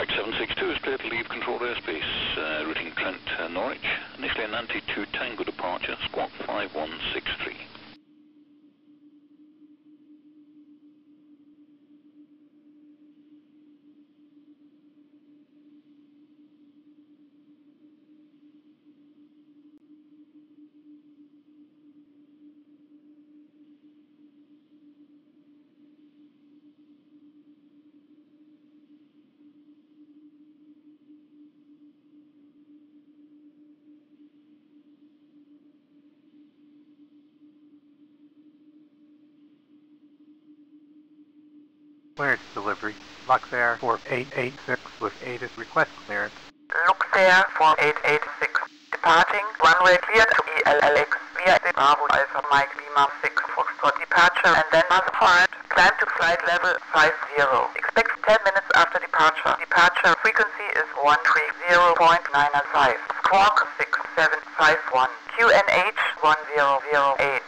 Flight 762 is clear to leave controlled airspace, routing Trent, Norwich. Initially an anti-2 Tango departure, squawk 5163. Clearance delivery. Luxair 4886 with ATIS request clearance. Luxair 4886. Departing, runway cleared to ELLX via the Bravo Alpha Mike Lima 6 for departure and then modified. Climb to flight level 50. Expect 10 minutes after departure. Departure frequency is 130.995. Squawk 6751. QNH 1008.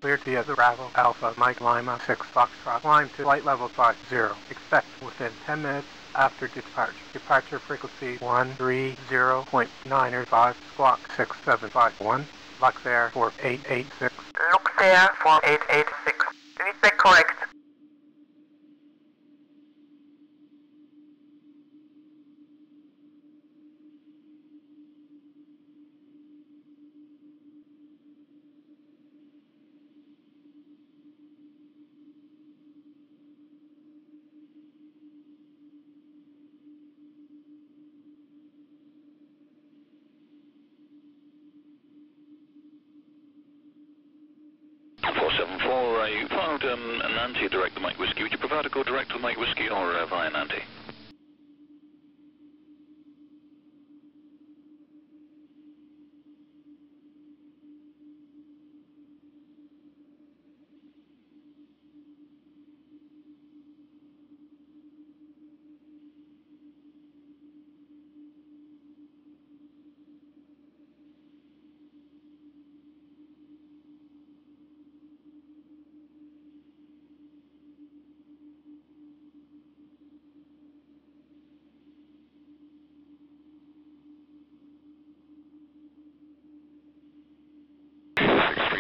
Cleared via the Bravo Alpha Mike Lima 6 Foxtrot. Climb to flight level 50. Expect within 10 minutes after departure. Departure frequency 130.905. Squawk 6751. Luxair 4886. Luxair 4886. Feedback correct. You filed an Nancy direct to Mike Whiskey. Would you prefer to go direct to Mike Whiskey or via Nancy?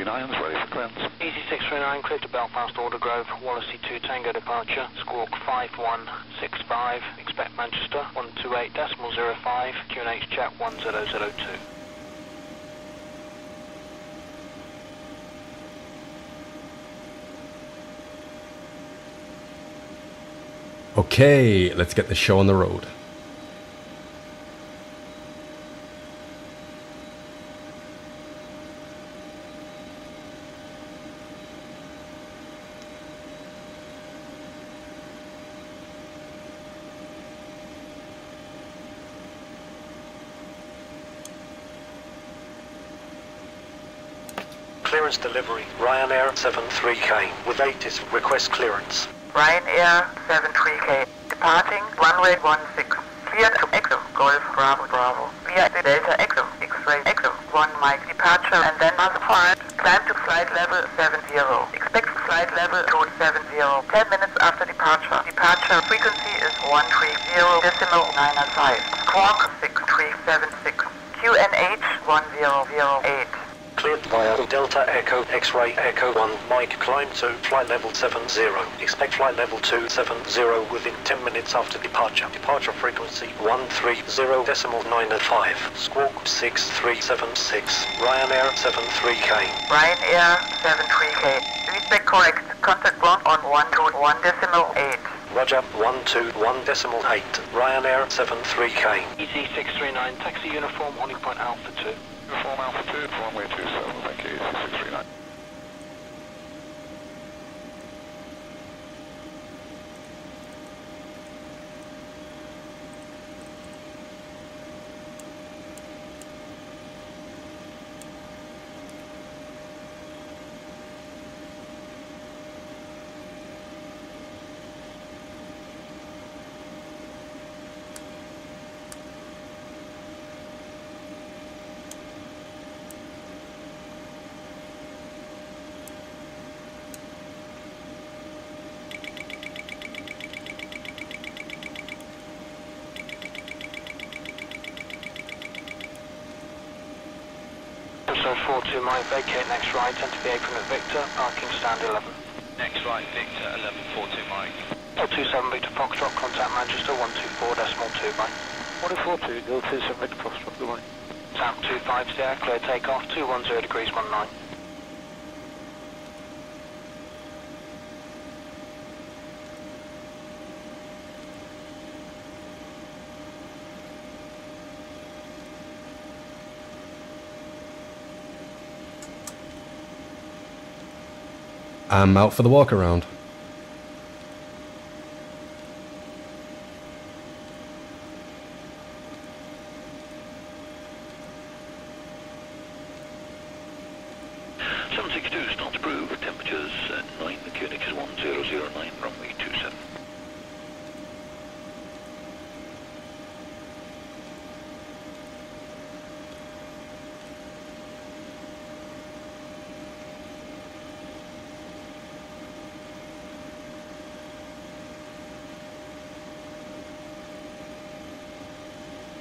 Ready for clearance. Easy 639, cleared to Belfast, Aldergrove, Wallasey 2 Tango departure, squawk 5165, expect Manchester 128.05, QNH chat 1002. Okay, let's get the show on the road. Clearance delivery, Ryanair 73K with ATIS request clearance. Ryanair 73K. Departing, runway 16. Cleared to Exum, Golf Bravo Bravo. Via the Delta Exum, X-ray Exum, 1 Mike departure and then modified. Climb to flight level 70. Expect flight level 270. 10 minutes after departure. Departure frequency is 130.905. Squawk 6376. QNH 1008. Cleared via Delta Echo X-ray Echo 1 Mike climb to flight level 70. Expect flight level 270 within 10 minutes after departure. Departure frequency 130.905. Squawk 6376. Ryanair 73K. Ryanair 73K. Feedback correct. Contact ground on 121.8. Roger, 121.8. Ryanair 73K. Easy 639, taxi uniform, holding point Alpha 2. Uniform Alpha 2, runway 27, thank you, 639. So 42 Mike, vacate next right, enter the apron at Victor, parking stand 11. Next right, Victor, 1142 Mike. 027 Victor Foxtrot, contact Manchester 124.2 Mike. 142, 027 Victor Foxtrot, good morning. Tap 25 there, clear takeoff, 210 degrees 19. I'm out for the walk around. Start approved, temperatures 9, the QNX is 1009, runway 27.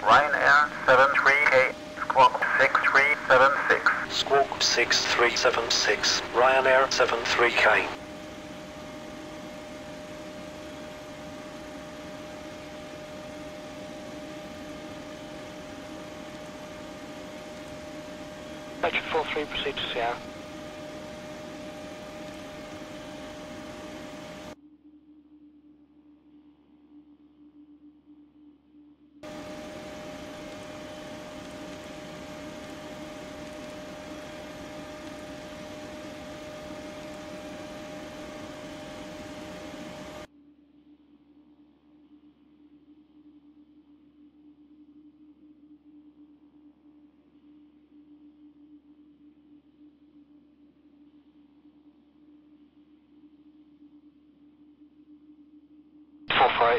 Ryanair 73K, squawk 6376. Squawk 6376, Ryanair 73K. Metric 43, proceed to Sierra.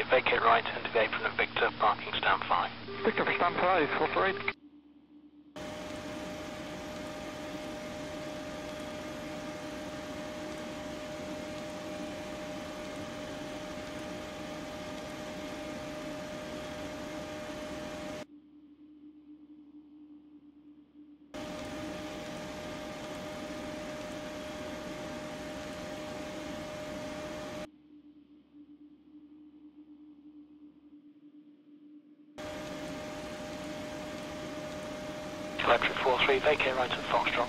Vacate right, enter the apron at Victor, parking stand 5. Victor for stand 5, 448. Electric 43, vacate right at Foxtrot.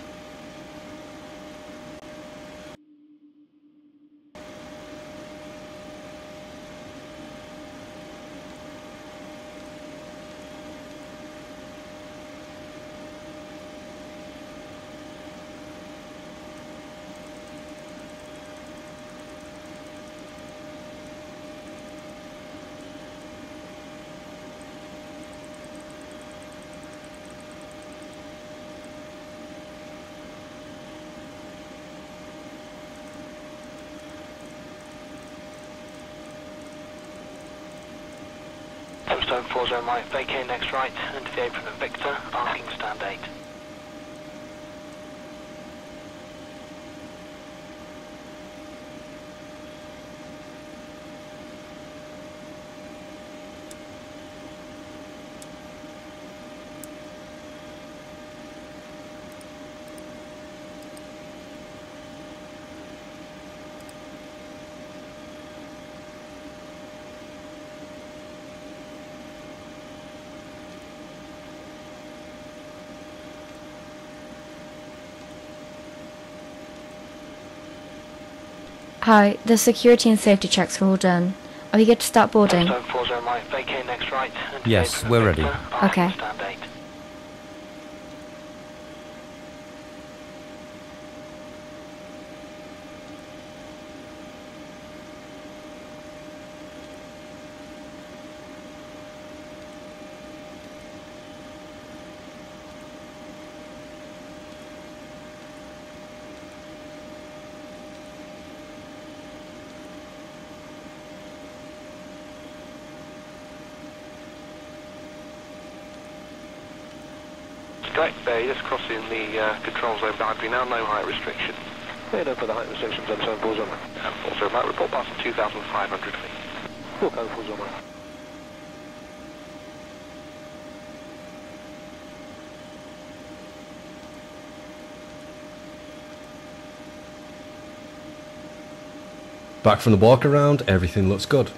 Stone 40 Mike, vacate next right, enter the apron at Victor, parking stand 8. Hi, the security and safety checks are all done. Are we good to start boarding? Stone 40 Mike, vacate next right, enter Yes, the apron we're at ready. Victor, parking Okay. stand 8. Correct, just crossing the control zone boundary now, no height restriction. Yeah, no further height restrictions on 74 zone. And also might report passing 2,500 feet. We'll go for zone. Back from the walk around, everything looks good.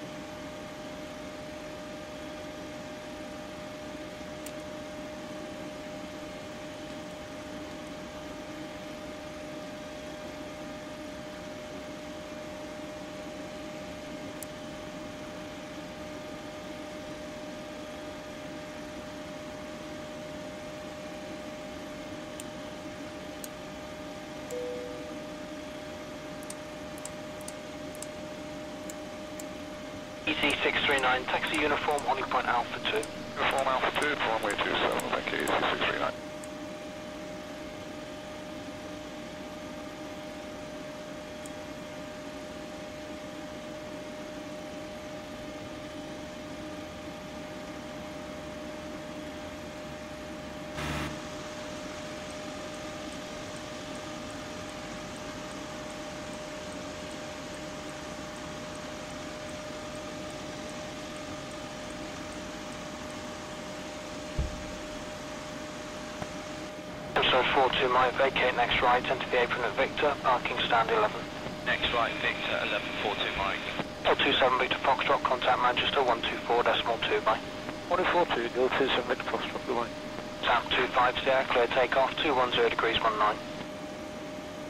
EC639, taxi uniform, Holly Point Alpha 2. Uniform Alpha 2, runway 27, thank you, EC639. So 42 might vacate next right, enter the apron at Victor, parking stand 11. Next right, Victor, 1142 Mike. 427 Victor Foxtrot, contact Manchester 124.2 by. 142, 027 Victor Foxtrot, goodbye. South 25 Sierra, clear takeoff, 210 degrees 19.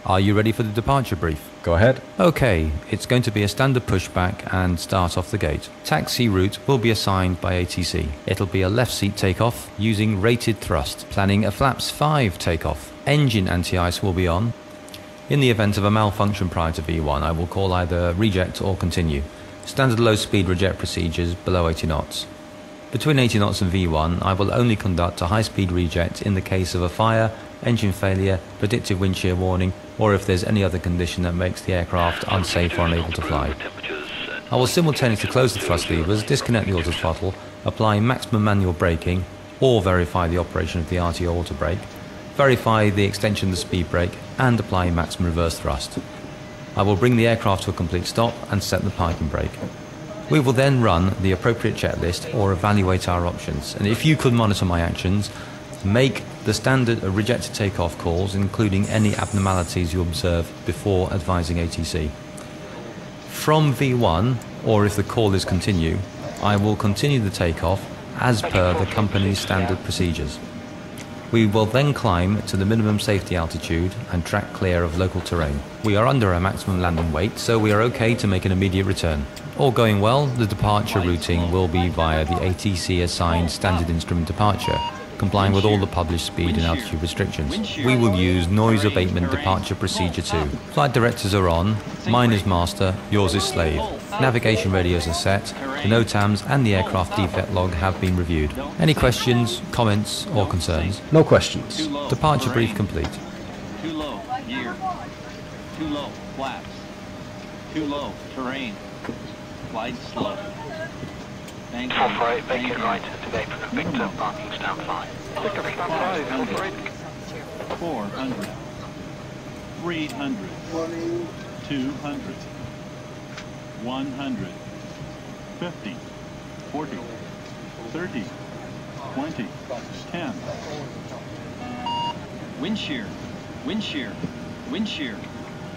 Are you ready for the departure brief? Go ahead. Okay, it's going to be a standard pushback and start off the gate. Taxi route will be assigned by ATC. It'll be a left seat takeoff using rated thrust, planning a flaps 5 takeoff. Engine anti-ice will be on. In the event of a malfunction prior to V1, I will call either reject or continue. Standard low speed reject procedures below 80 knots. Between 80 knots and V1, I will only conduct a high speed reject in the case of a fire, engine failure, predictive wind shear warning, or if there's any other condition that makes the aircraft unsafe or unable to fly. I will simultaneously close the thrust levers, disconnect the auto throttle, apply maximum manual braking, or verify the operation of the RTO auto brake, verify the extension of the speed brake, and apply maximum reverse thrust. I will bring the aircraft to a complete stop and set the parking brake. We will then run the appropriate checklist or evaluate our options, and if you could monitor my actions, make the standard rejected takeoff calls, including any abnormalities you observe before advising ATC. From V1, or if the call is continue, I will continue the takeoff as per the company's standard procedures. We will then climb to the minimum safety altitude and track clear of local terrain. We are under our maximum landing weight, so we are okay to make an immediate return. All going well, the departure routing will be via the ATC assigned standard instrument departure, complying with all the published speed and altitude restrictions. We will use noise abatement departure procedure 2. Flight directors are on, mine is master, yours is slave. Navigation radios are set, the NOTAMs and the aircraft defect log have been reviewed. Any questions, comments or concerns? No questions. Departure brief complete. Too low, gear. Too low, flaps. Too low, terrain. Glide slow. 448, vacate right, enter the apron at Victor, parking stand 5. Victor, stand 5, 448. 400. 300. 200. 100. 50. 40. 30. 20. 10. Wind shear. Wind shear. Wind shear.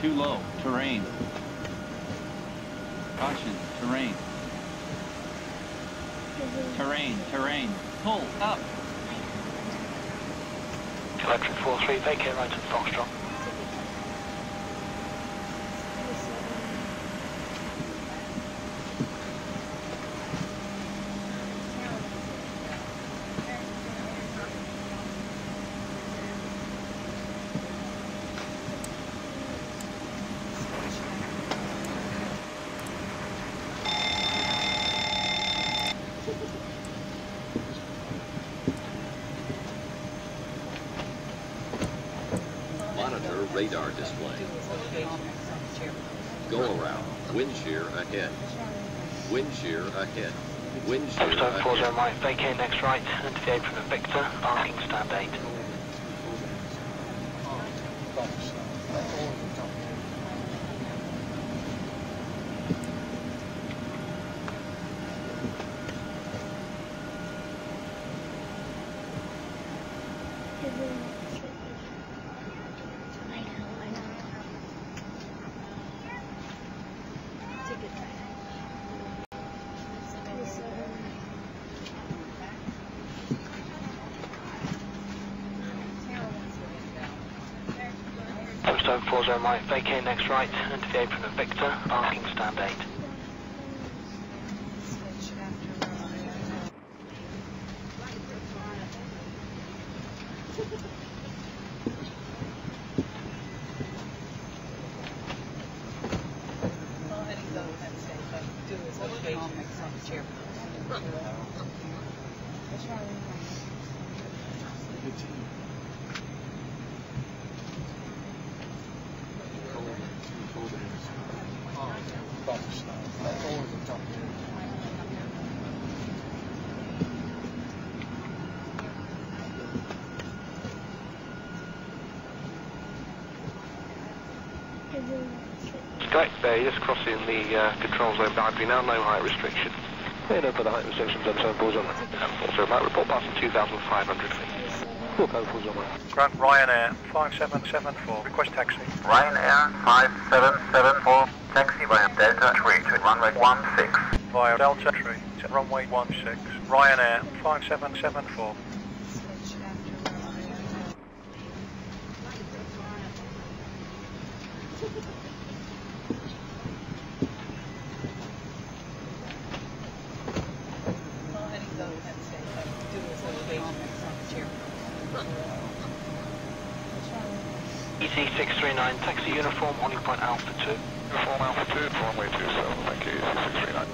Too low. Terrain. Caution. Terrain. Terrain. Terrain. Pull up. Electric 43, vacate right at Foxtrot. Monitor radar display. Go around. Wind shear ahead. Wind shear ahead. Wind shear Stone 40 ahead. right, vacate next right, enter the apron at Victor, parking stand 8. 40 Mike, vacate next right, into the apron of Victor, parking stand 8. Correct there, just crossing the control zone boundary now, no height restriction. Head over the height restrictions on 740 also Mike, report passing 2,500 feet. Full code 40 Mike. Grant Ryanair 5774, request taxi. Ryanair 5774, taxi via Delta 3 to runway 16. Via Delta 3 to runway 16. Ryanair 5774. EC639, taxi uniform, holding point Alpha 2. Uniform Alpha 2, runway 27, thank you, EC639.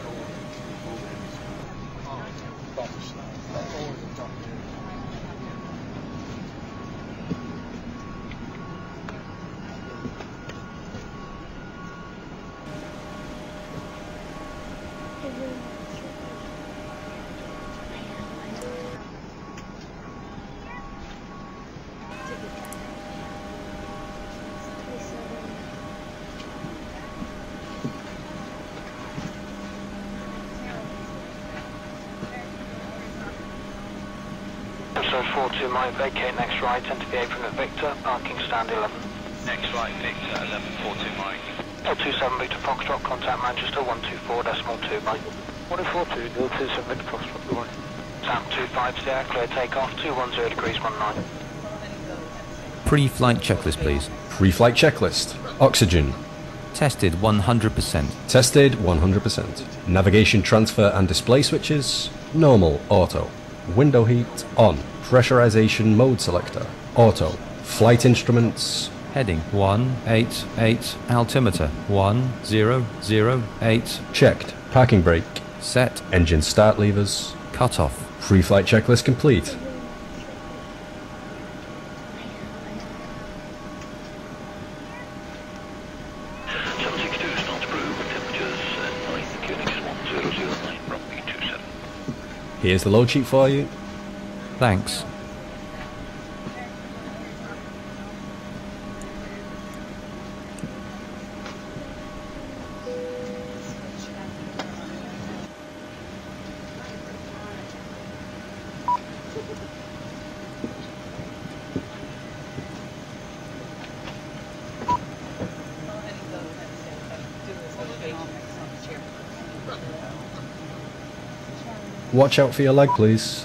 So 42 Mike, vacate next right, enter the apron at Victor, parking stand 11. Next right, Victor, 1142 Mike. L27 Victor Foxtrot, contact Manchester 124.2 Mike. 142, 027 Victor Foxtrot, good morning. Sound 25 Sierra, clear takeoff, 210 degrees 19. Pre-flight checklist, please. Pre-flight checklist. Oxygen. Tested 100%. Tested 100%. Navigation transfer and display switches. Normal. Auto. Window heat. On. Pressurization mode selector. Auto. Flight instruments. Heading 188. Altimeter 1008. Checked. Parking brake. Set. Engine start levers. Cutoff. Pre-flight checklist complete. Here's the load sheet for you. Thanks. Watch out for your leg, please.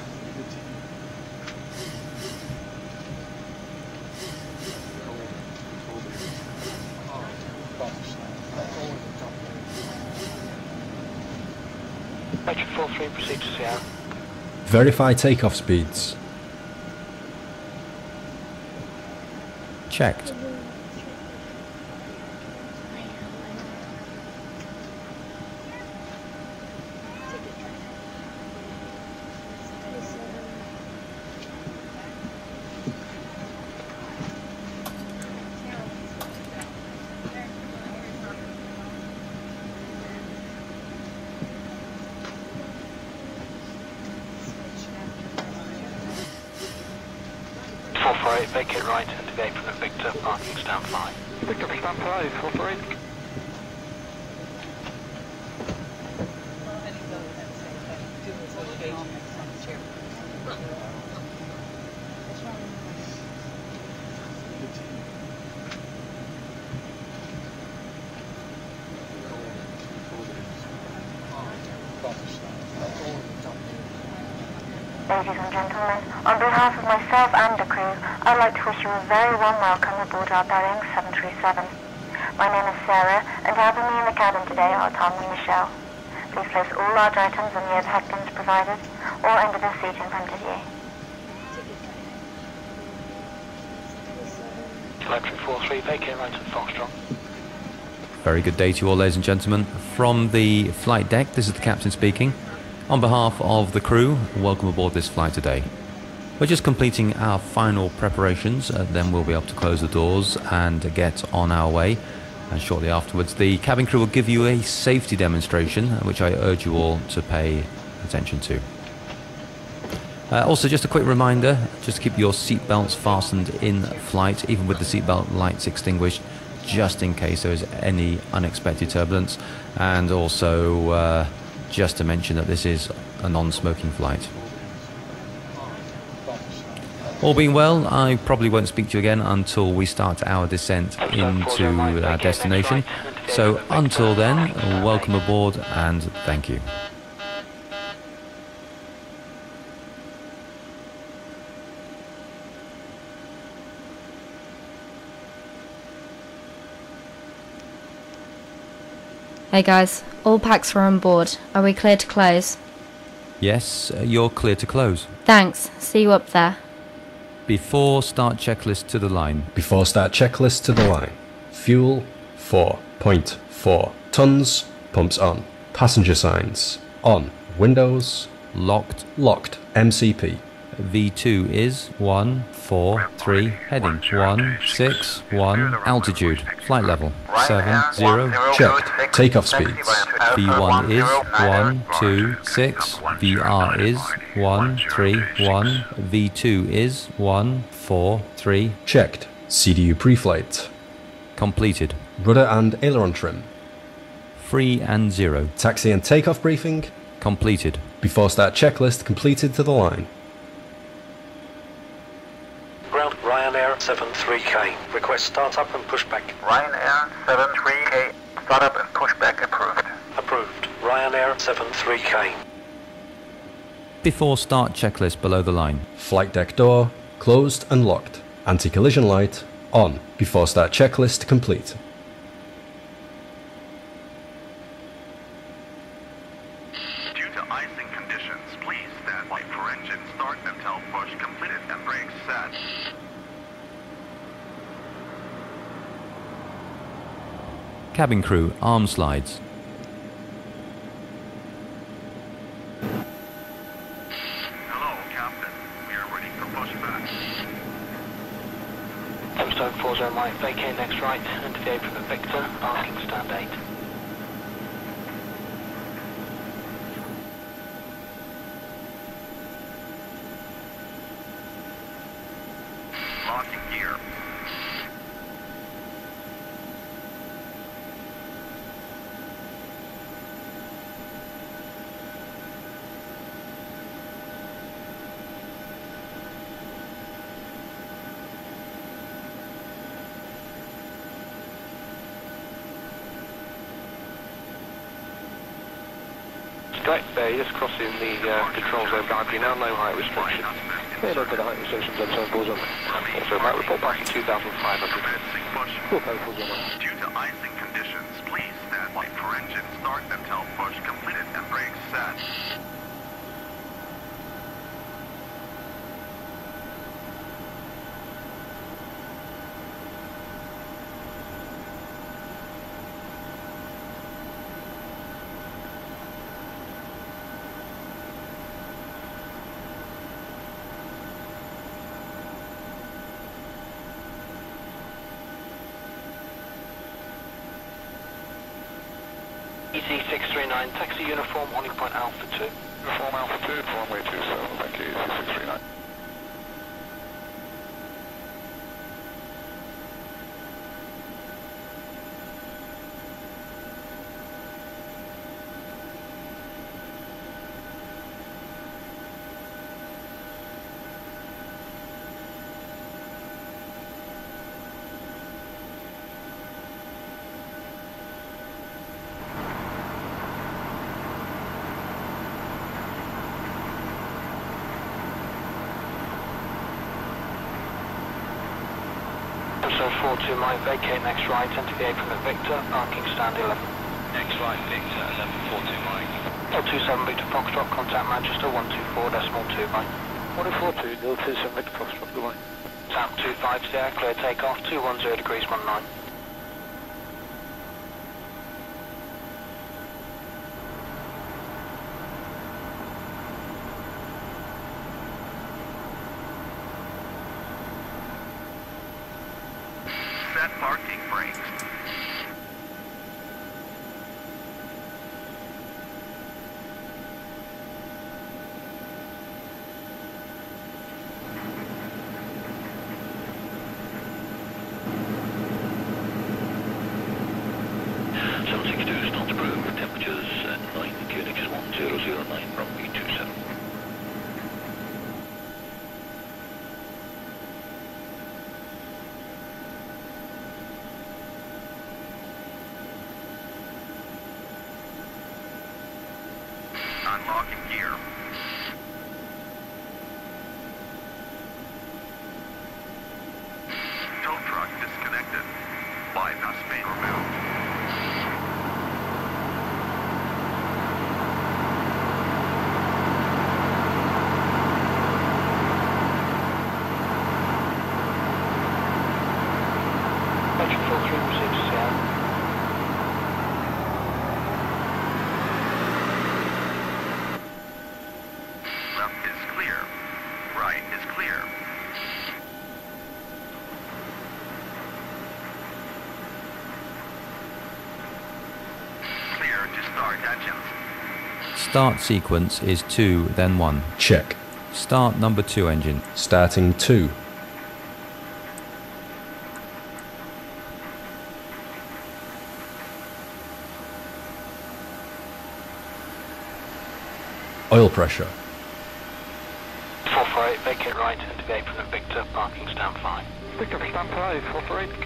Metro 43, proceed to Sierra. Verify takeoff speeds. Checked. Vacate right into the apron at Victor, parking stand 5. Victor, stand 5, 448. Ladies and gentlemen, on behalf of myself and the crew, I'd like to wish you a very warm welcome aboard our Boeing 737. My name is Sarah, and helping me in the cabin today are Tom and Michelle. Please place all large items on the overhead bins provided, or under the seat in front of you. Electric 43, vacate right at Foxtrot. Very good day to you all, ladies and gentlemen. From the flight deck, this is the captain speaking. On behalf of the crew, welcome aboard this flight today. We're just completing our final preparations, then we'll be able to close the doors and get on our way. And shortly afterwards, the cabin crew will give you a safety demonstration, which I urge you all to pay attention to. Also, just a quick reminder, just keep your seatbelts fastened in flight, even with the seatbelt lights extinguished, just in case there is any unexpected turbulence. And also, just to mention that this is a non-smoking flight. All being well, I probably won't speak to you again until we start our descent into our destination. So until then, welcome aboard and thank you. Hey guys, all packs are on board. Are we clear to close? Yes, you're clear to close. Thanks. See you up there. Before start checklist to the line. Before start checklist to the line. Fuel 4.4 tons. Pumps on. Passenger signs on. Windows locked. Locked. MCP. V2 is 143 heading 161 altitude flight level 70 checked. Takeoff speeds. V1 is 126 vRYR is 131 V2 is 143 checked. CDU pre-flight completed. Rudder and aileron trim free and 0. Taxi and takeoff briefing completed. Before start checklist completed to the line. Ground Ryanair 73K. Request startup and pushback. Ryanair 73K. Startup and pushback approved. Approved. Ryanair 73K. Before start checklist below the line. Flight deck door closed and locked. Anti-collision light on. Before start checklist complete. Due to icing conditions, please stand by for engine start until push completed and brakes set. Cabin crew, arm slides. Hello, Captain. We are ready for pushback. Tombstone 40 Mike, vacate next right, into the apron of Victor, parking stand 8. Locking gear. Strike there, just crossing the control zone boundary now, no height restriction. Yeah, no further height restrictions, I'm saying balls on. Also, might report back at 2,500. Due to icing conditions, please stand by for engine start until push completed and brakes set. EC639, taxi uniform, holding point Alpha 2. Uniform Alpha 2, runway 27, thank you, EC639. 042 Mike, vacate next right, enter the apron at Victor, parking stand 11. Next right, Victor, 1142 Mike. 027 Victor Foxtrot, contact Manchester 124.2 Mike. 142, 027 Victor Foxtrot, goodbye. Tap 250, clear takeoff, 210 degrees 19. Set parking brakes. Knots approved, temperatures at 9, QNX 1009, runway 27. Unlocking gear. Tow truck disconnected. Bypass main removed. Engine 43 proceed to Seattle. Left is clear. Right is clear. Clear to start engines. Start sequence is 2, then 1. Check. Start number 2 engine. Starting 2. Oil pressure. 448, vacate right, enter the apron at Victor, parking stand 5. Victor, stand 5, 448.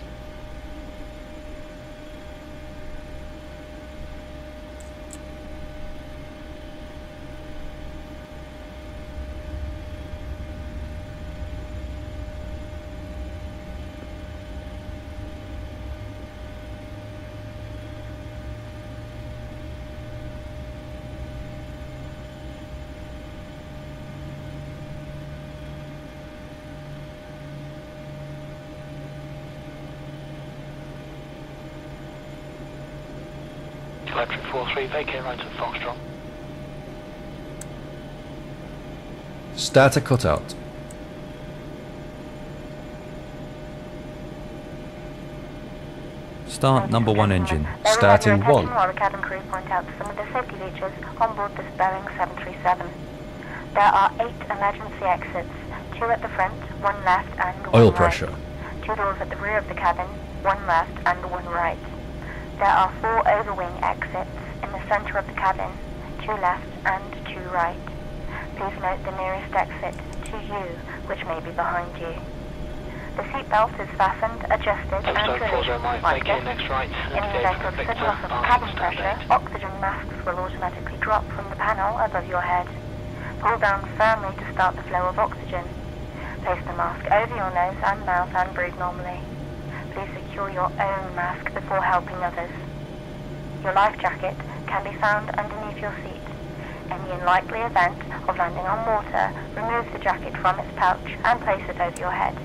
Electric 43, vacate right at Foxtrot. Starter cutout. Start number 1 engine. Starting 1. While the cabin crew point out some of the safety features on board this Boeing 737. There are 8 emergency exits, 2 at the front, 1 left and 1 Oil right. pressure. 2 doors at the rear of the cabin, 1 left and 1 right. There are 4 overwing exits in the center of the cabin, 2 left and 2 right. Please note the nearest exit to you, which may be behind you. The seatbelt is fastened, adjusted and released like this. Next right, In the event of sudden loss of cabin pressure, oxygen masks will automatically drop from the panel above your head. Pull down firmly to start the flow of oxygen. Place the mask over your nose and mouth and breathe normally. Please secure your own mask before helping others. Your life jacket can be found underneath your seat. In the unlikely event of landing on water, remove the jacket from its pouch and place it over your head.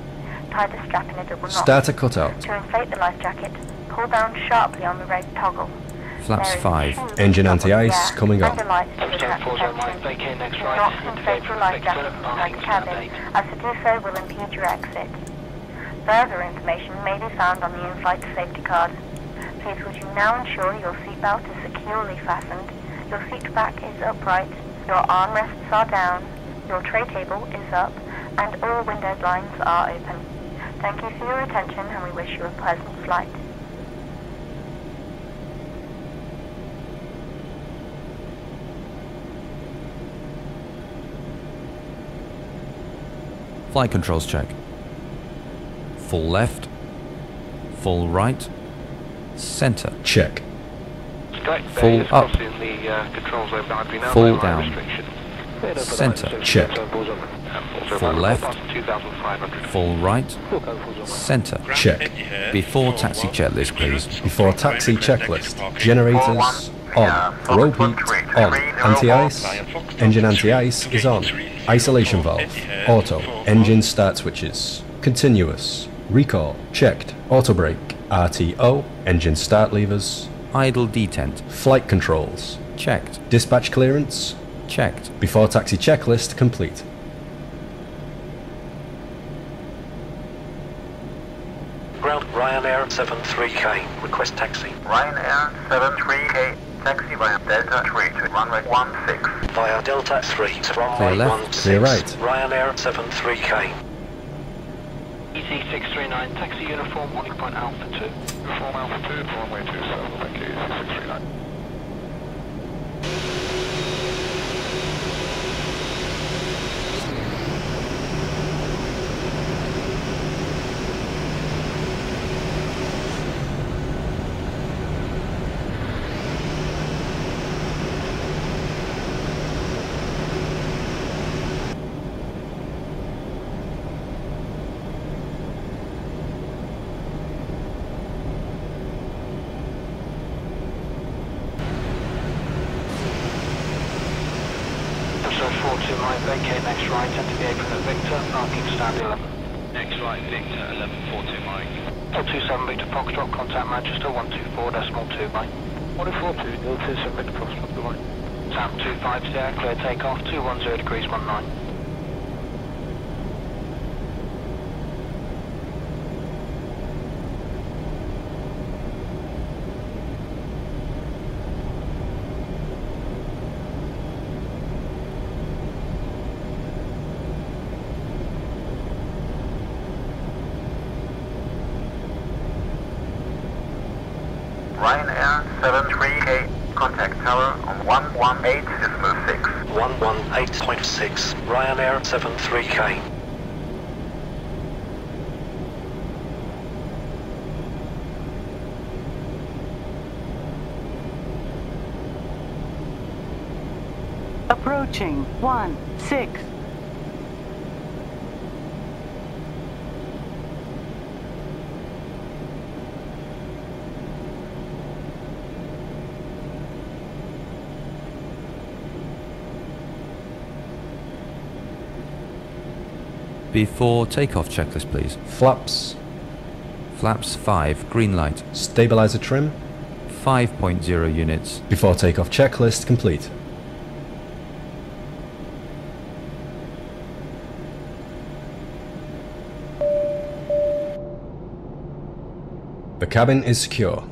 Tie the strap in a double knot. Starter cutout. To inflate the life jacket, pull down sharply on the red toggle. Flaps 5. Engine anti-ice coming up. Do not inflate your life jacket inside the cabin, as to do so will impede your exit. Further information may be found on the in-flight safety card. Please would you now ensure your seatbelt is securely fastened, your seat back is upright, your armrests are down, your tray table is up, and all window blinds are open. Thank you for your attention and we wish you a pleasant flight. Flight controls check. Full left. Full right. Center. Check. Strike Full bay is up. crossing the control zone boundary now. Full no down. restriction. Center, check. Full left, full right, center, check. Before taxi checklist, please. Before taxi checklist, generators on, rope heat on, anti-ice, engine anti-ice is on, isolation valve, auto, engine start switches, continuous, recall, checked, auto brake, RTO, engine start levers, idle detent, flight controls, checked, dispatch clearance, checked. Before taxi checklist complete. Ground Ryanair 73K, request taxi. Ryanair 73K, taxi via Delta 3 to runway 16. Via Delta 3 to Clear runway left, 16. clear right. Ryanair 73K. ET639, taxi uniform, warning point Alpha 2. Uniform Alpha 2, runway 27, thank you, 639. Vacate next right, enter the apron at Victor, parking stand 11. Next right, Victor, 1142 Mike. 427 Victor Foxtrot, contact Manchester 124.2 Mike. 142, 027 Victor Foxtrot, good morning. Tap 25 there, clear takeoff, 210 degrees 19. Ryanair 73K, contact tower on 118.6. 118.6, Ryanair 73K. Approaching 16. Before takeoff checklist, please. Flaps, Flaps 5, green light. stabilizer trim, 5.0 units. before takeoff checklist complete. The cabin is secure.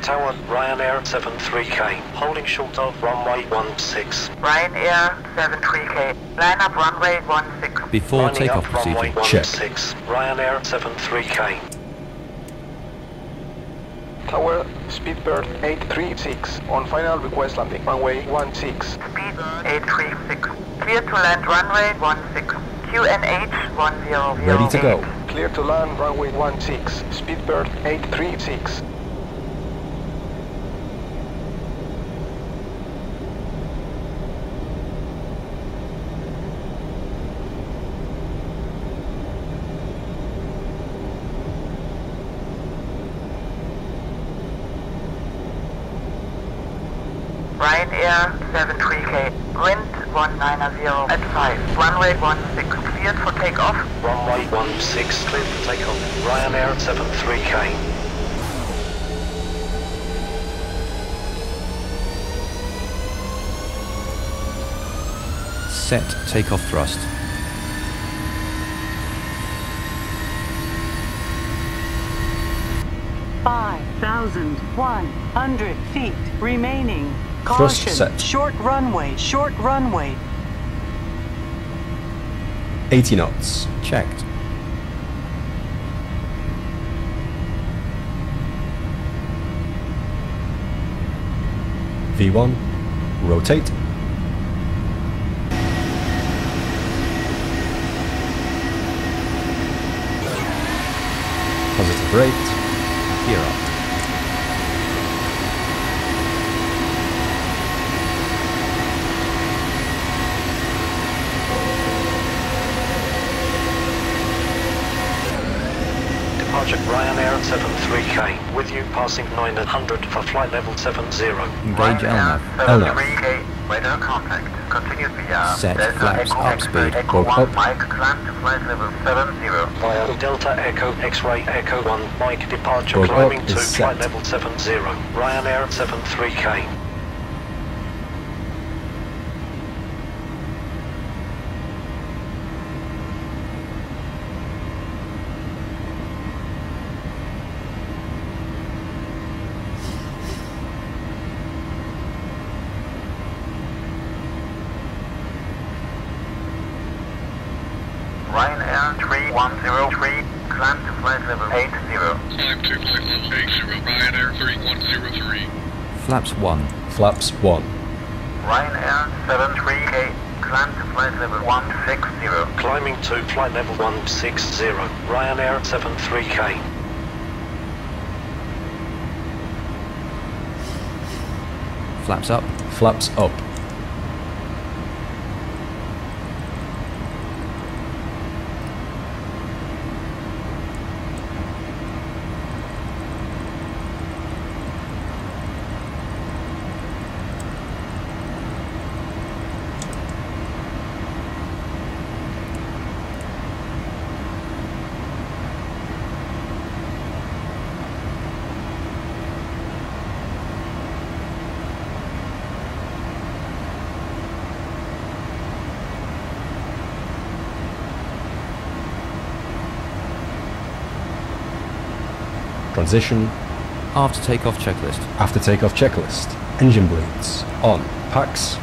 Tower Ryanair 73K, holding short of runway 16. Ryanair 73K, line up runway 16. Before Lining takeoff up runway procedure. 16, Ryanair 73K. Tower, Speedbird 836, on final request landing, runway 16. Speed 836, clear to land runway 16. QNH 100. Ready to go. Clear to land, runway 16, Speedbird 836. Ryanair 73K, wind 190 at 5, runway 16, cleared for takeoff. Runway 16, cleared for takeoff. Ryanair 73K. Set takeoff thrust. Five 1,100 feet remaining. Thrust Caution, set. short runway, short runway. 80 knots. Checked. V1, rotate. braked, gear up. Departure Ryanair 73K, with you passing 900 for flight level 70. Engage LNAV. LNAV. 3K, radar contact. Continue via Set Delta flaps Echo up X-ray speed. Echo Go 1, up. Mike, climb to flight level 70. Via Delta Echo X-ray Echo 1, Mike departure Go climbing up to is flight set. level 70. Ryanair 73K. Ryanair 3103, climb to flight level 80. Climb to flight level 80, Ryanair 3103. Flaps 1. Flaps 1. Ryanair 73K, climb to flight level 160. Climbing to flight level 160. Ryanair 73K. Flaps up. Flaps up. Transition. After takeoff checklist. After takeoff checklist. Engine bleeds. On. Packs.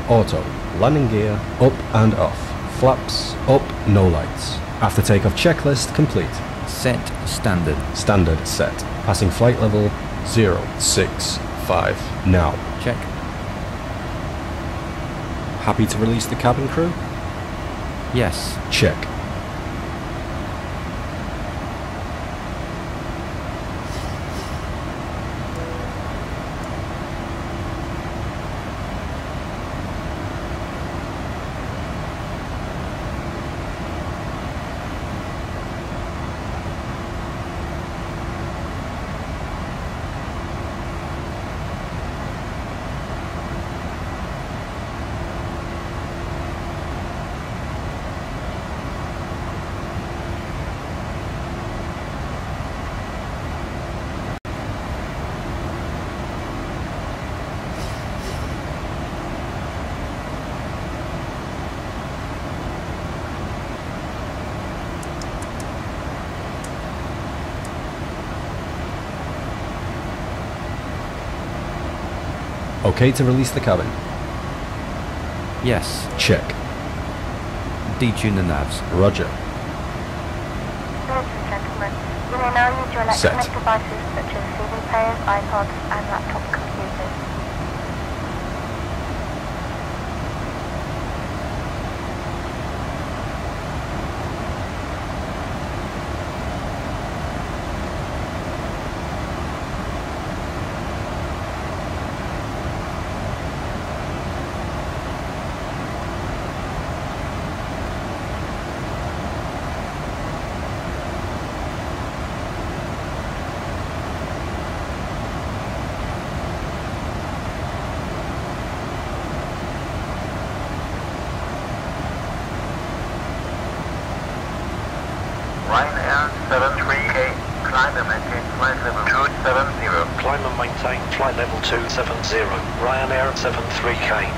Auto. Landing gear. Up and off. Flaps. Up. No lights. After takeoff checklist complete. Set standard. Standard set. Passing flight level 065. Now. Check. Happy to release the cabin crew? Yes. Check. Okay to release the cabin? Yes. Check. Detune the navs. Roger. Ladies and gentlemen, you may now use your Set. electronic devices such as CD players, iPods, and laptop computers. Ryanair 73K, climb and maintain flight level 270. Climb and maintain flight level 270. Ryanair 73K.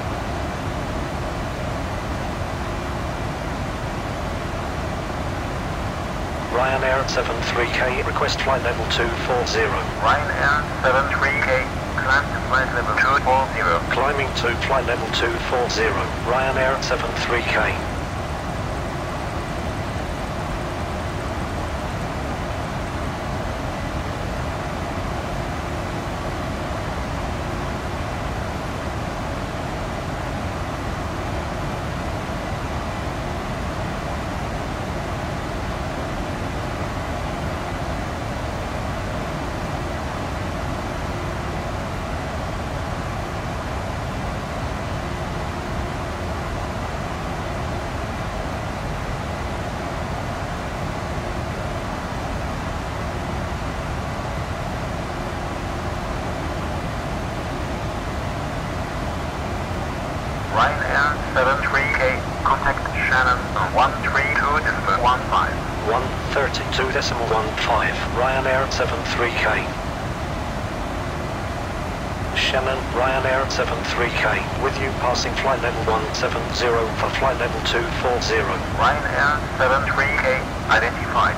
Ryanair 73K, request flight level 240. Ryanair 73K, climb to flight level 240. Climbing to flight level 240. Ryanair 73K. 73K, contact Shannon 132 distance 15. 132.15, Ryanair 73K. Shannon, Ryanair 73K, with you passing flight level 170 for flight level 240. Ryanair 73K, identified.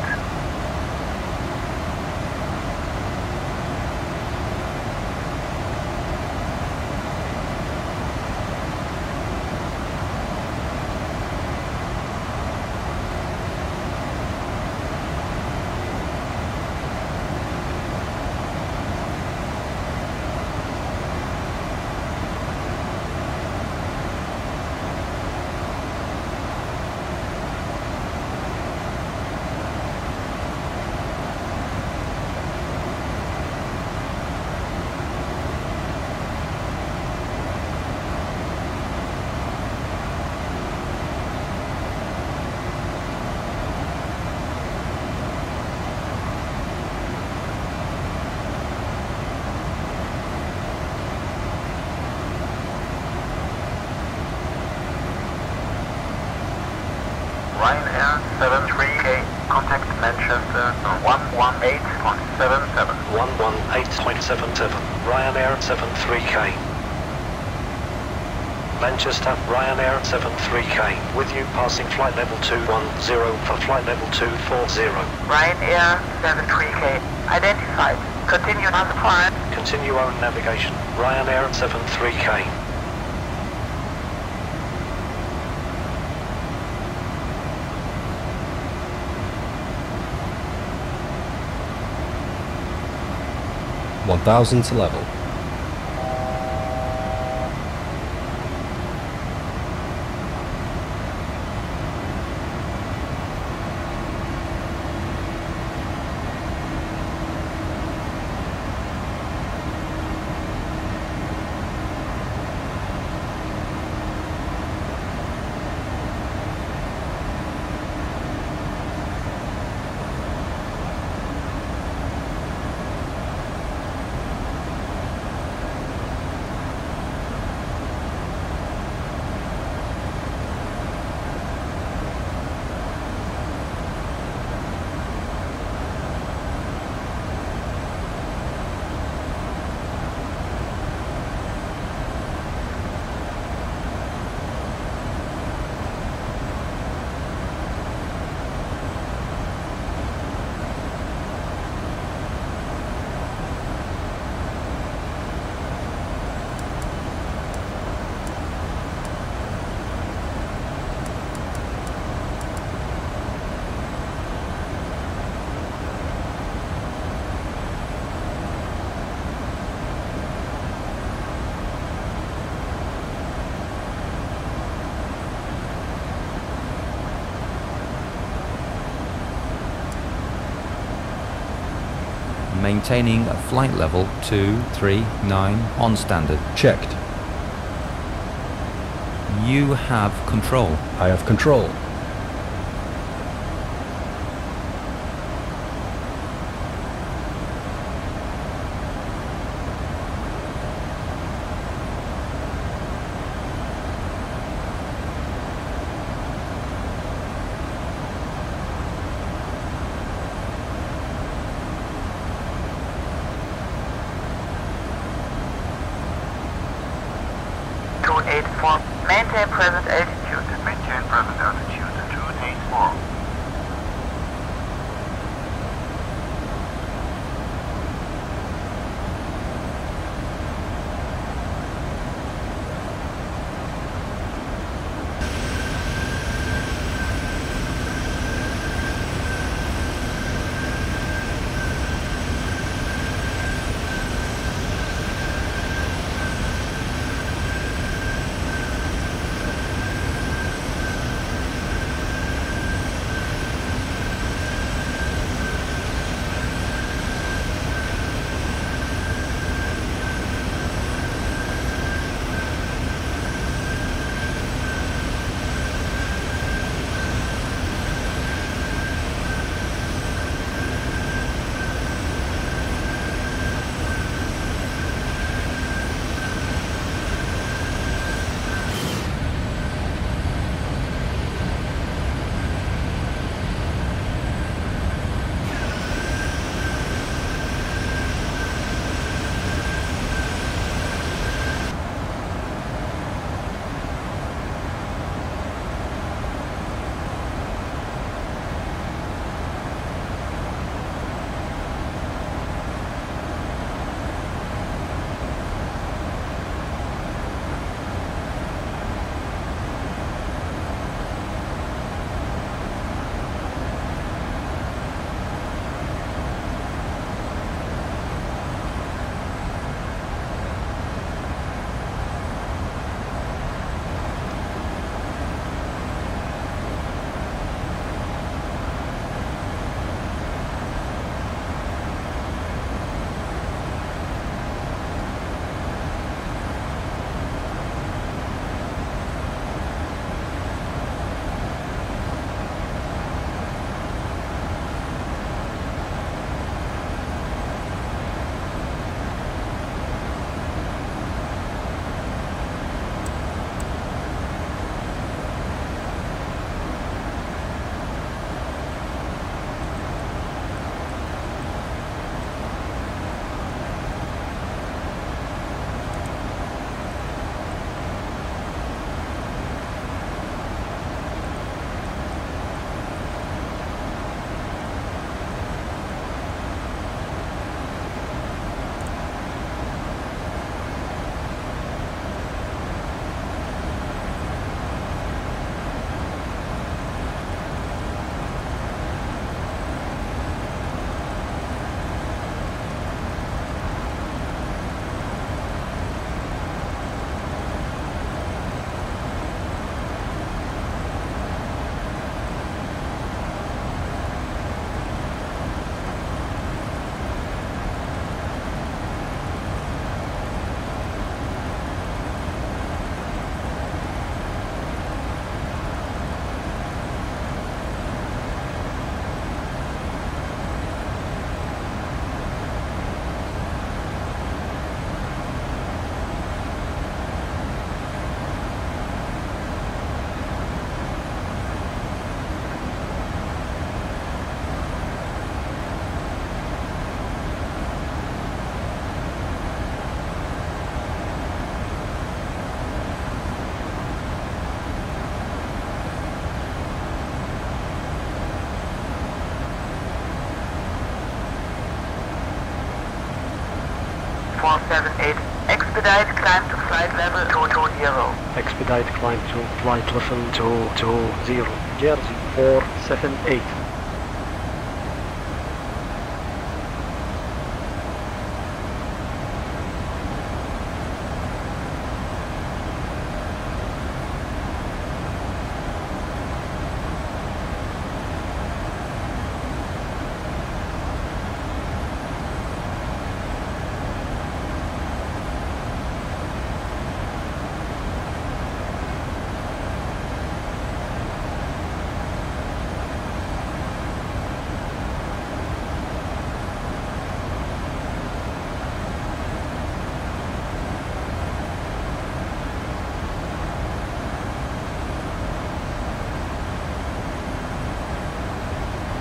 Ryanair 73K, contact Manchester 118.77. 118.77, Ryanair 73K. Manchester, Ryanair 73K, with you passing flight level 210 for flight level 240. Ryanair 73K, identified. Continue on the flight. Continue own navigation, Ryanair 73K. (1,000 to level). Maintaining a flight level 239 on standard. Checked. You have control. I have control. Maintain present altitude. Maintain present altitude 284. Expedite climb to flight level 220. Expedite climb to flight level 220. Jersey 478.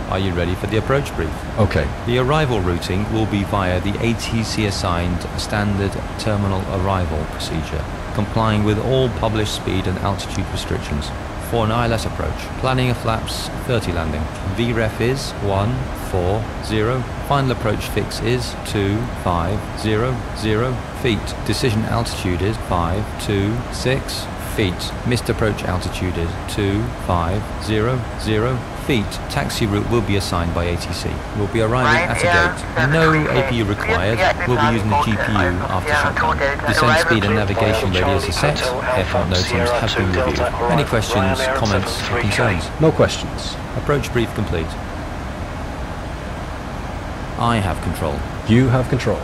Are you ready for the approach brief? Okay. The arrival routing will be via the ATC assigned standard terminal arrival procedure, complying with all published speed and altitude restrictions. For an ILS approach, planning a flaps 30 landing. VREF is 140. Final approach fix is 2500 feet. Decision altitude is 526 feet. Missed approach altitude is 2500 feet. Taxi route will be assigned by ATC. We'll be arriving at a gate. No APU required. We'll be using the GPU after shutdown. Descent speed and navigation radius is set. Airport notings have been reviewed. Any questions, comments, or concerns? No questions. Approach brief complete. I have control. You have control.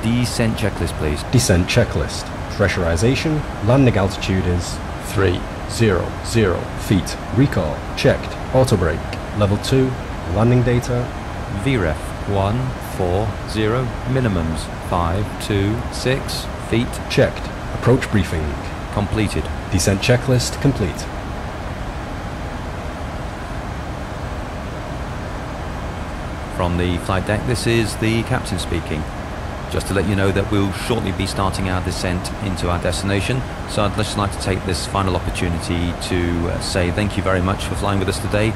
Descent checklist, please. Descent checklist. Pressurization. Landing altitude is 300 feet. Recall checked. Auto brake. Level 2. Landing data. VREF 140. Minimums 526 feet. Checked. Approach briefing. Completed. Descent checklist complete. From the flight deck, this is the captain speaking. Just to let you know that we'll shortly be starting our descent into our destination, so I'd just like to take this final opportunity to say thank you very much for flying with us today.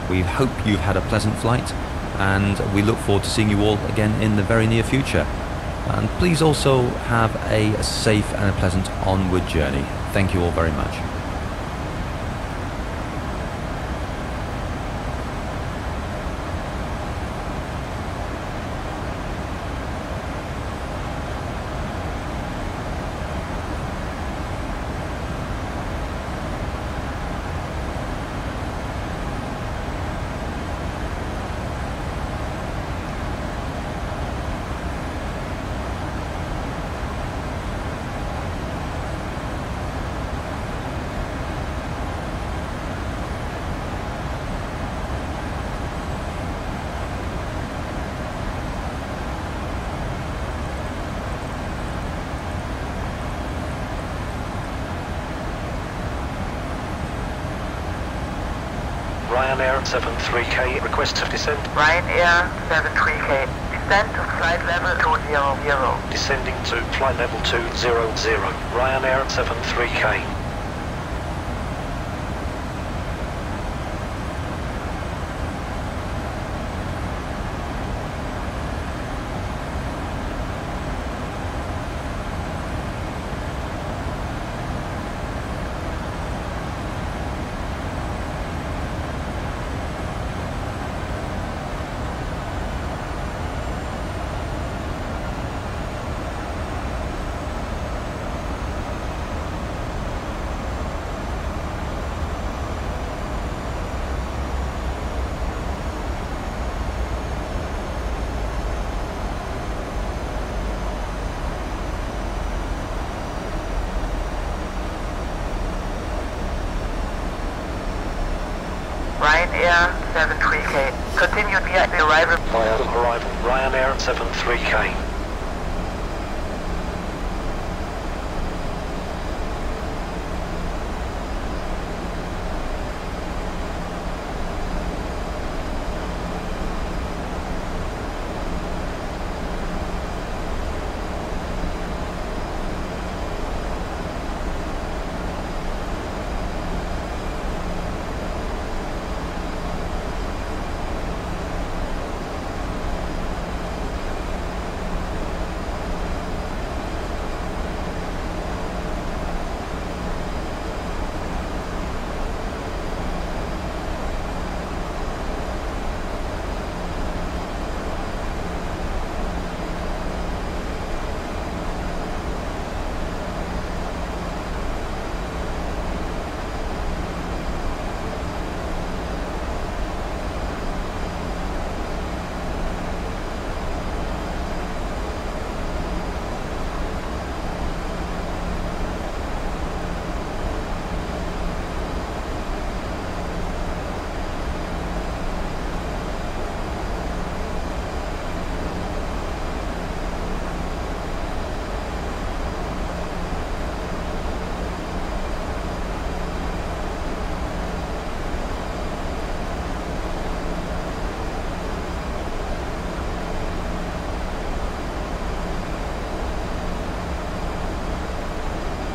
We hope you've had a pleasant flight, and we look forward to seeing you all again in the very near future. And please also have a safe and a pleasant onward journey. Thank you all very much. Ryanair 73K, request to descend. Ryanair 73K, descend to flight level 200. Descending to flight level 200. Ryanair 73K. Ryanair 73K. Continue via the arrival. Via arrival. Ryanair 73K.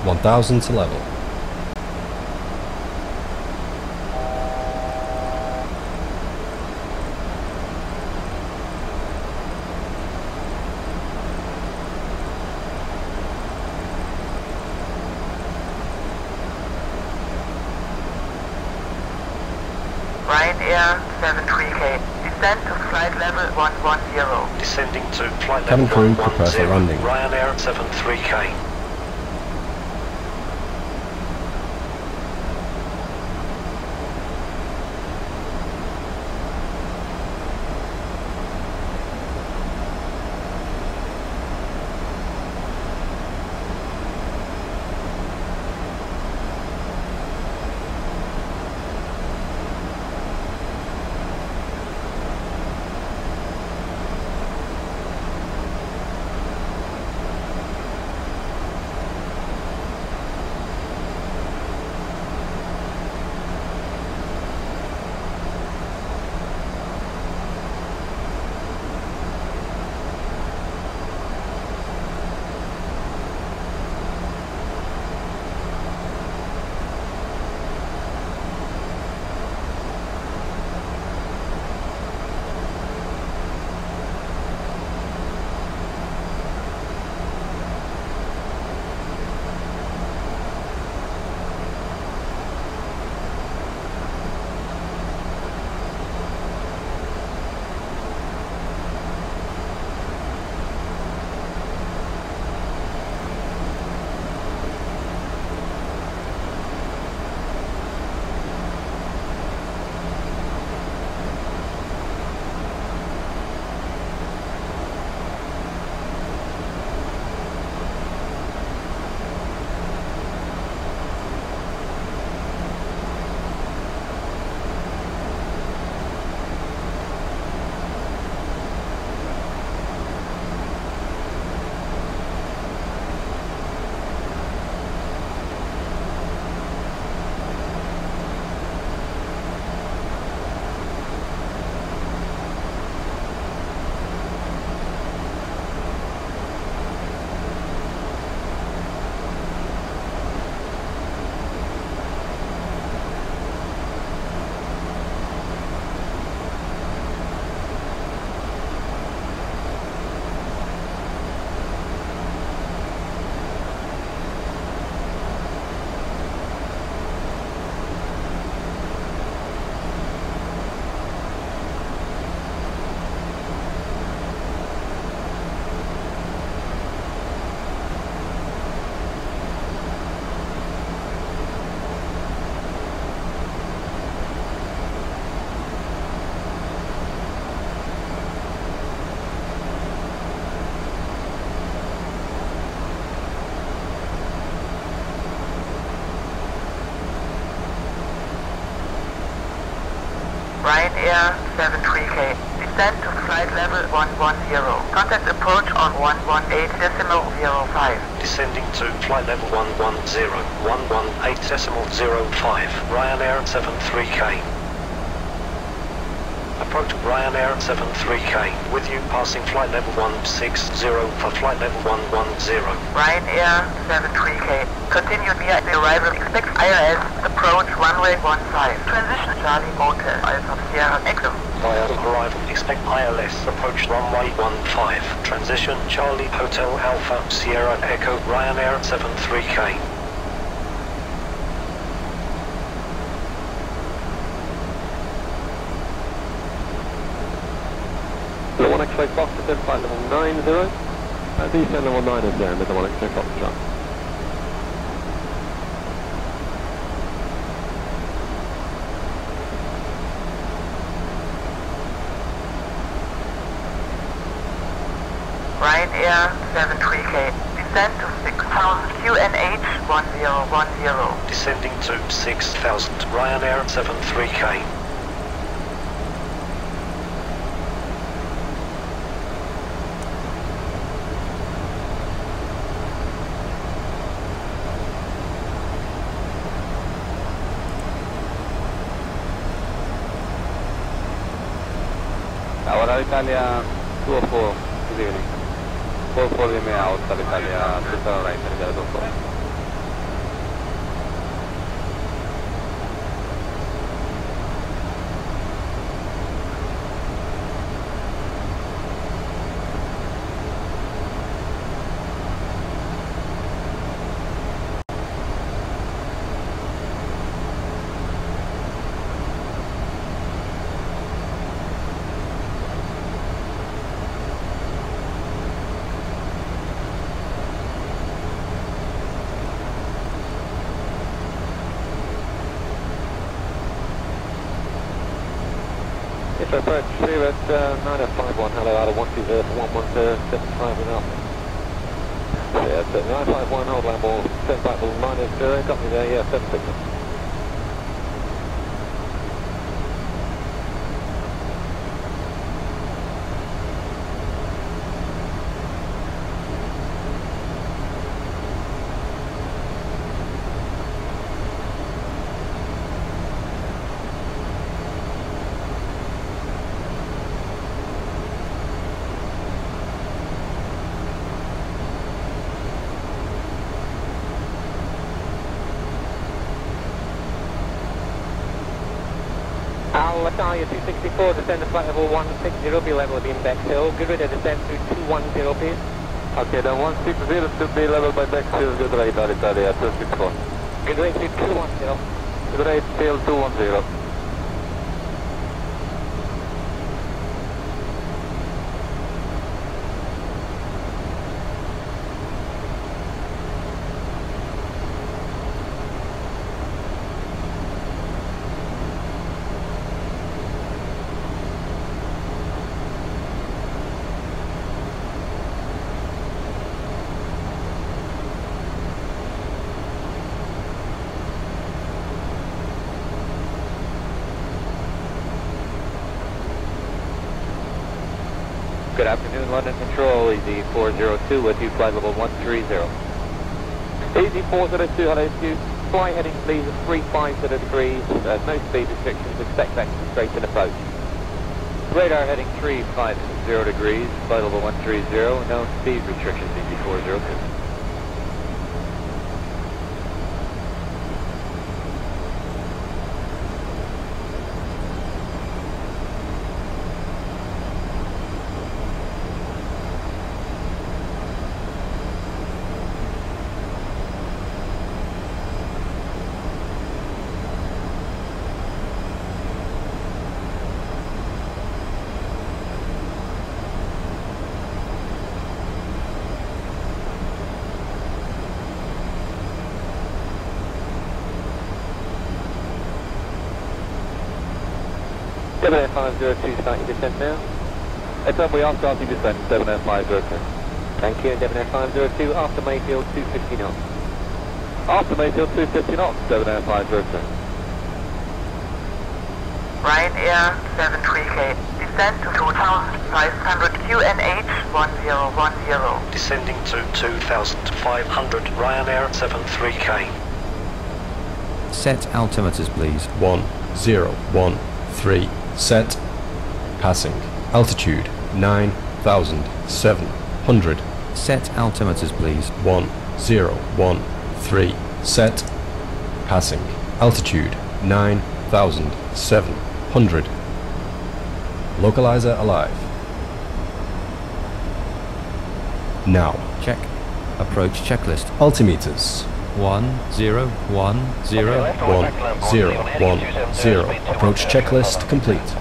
(1,000 to level). Ryanair 73K. Descend to flight level 110. Descending to flight Cabin level crew, prepare for 110. landing. Ryanair 73K. Ryanair 73K. Descend to flight level 110. Contact approach on 118.05. Descending to flight level 110, 118.05. Ryanair 73K. Approach Ryanair 73K. With you passing flight level 160 for flight level 110. Ryanair 73K. Continue via the arrival. Expect ILS. Approach runway 15. Transition Charlie Motel Alpha Sierra Echo. Via arrival. Expect ILS. Approach runway 15. Transition Charlie Hotel Alpha Sierra Echo. Ryanair 73K. Level 1 X-ray Foxtrot, flight level 90. Descend level 90 and level 1 X-ray Foxtrot. Ryanair 73K. Descend to 6000 QNH 1010. Descending to 6000 Ryanair 73K. Ahora Italia 204, good evening. 44 DMA out, Italia 209, Italia 24. So approach clear at 9051, hello, out of 120 for 11275 and up. Yeah, that's it, 951, hold land ball, set back ball 90, got me there, yeah, 76. Italia 264, descend to flight level 160, be level of index hill. Good rate of descent to 210, please. Okay, then 160 should be level by back hill. Good rate, Italia 264. Good rate to 210. Good rate till 210. Good afternoon, London Control, Easy 402 with you, flight level 130. Easy 402, hello to you. Fly heading please at 350 degrees, no speed restrictions, expect back to straight in approach. Radar heading 350 degrees, flight level 130, no speed restrictions, Easy 402. Air 502 starting descent now. At we are starting descent, 70502. Thank you, Air 502 after Mayfield 250 knots. After Mayfield 250 knots, 70502. Ryanair 73K. Descend to 2,500 QNH 1010. Descending to 2,500 Ryanair 73K. Set altimeters, please. 1013. Set. Passing. Altitude 9,700. Set altimeters, please. 1013. Set. Passing. Altitude 9,700. Localizer alive. Now. Check. Approach checklist. Altimeters. 1010. 1010. Approach checklist complete.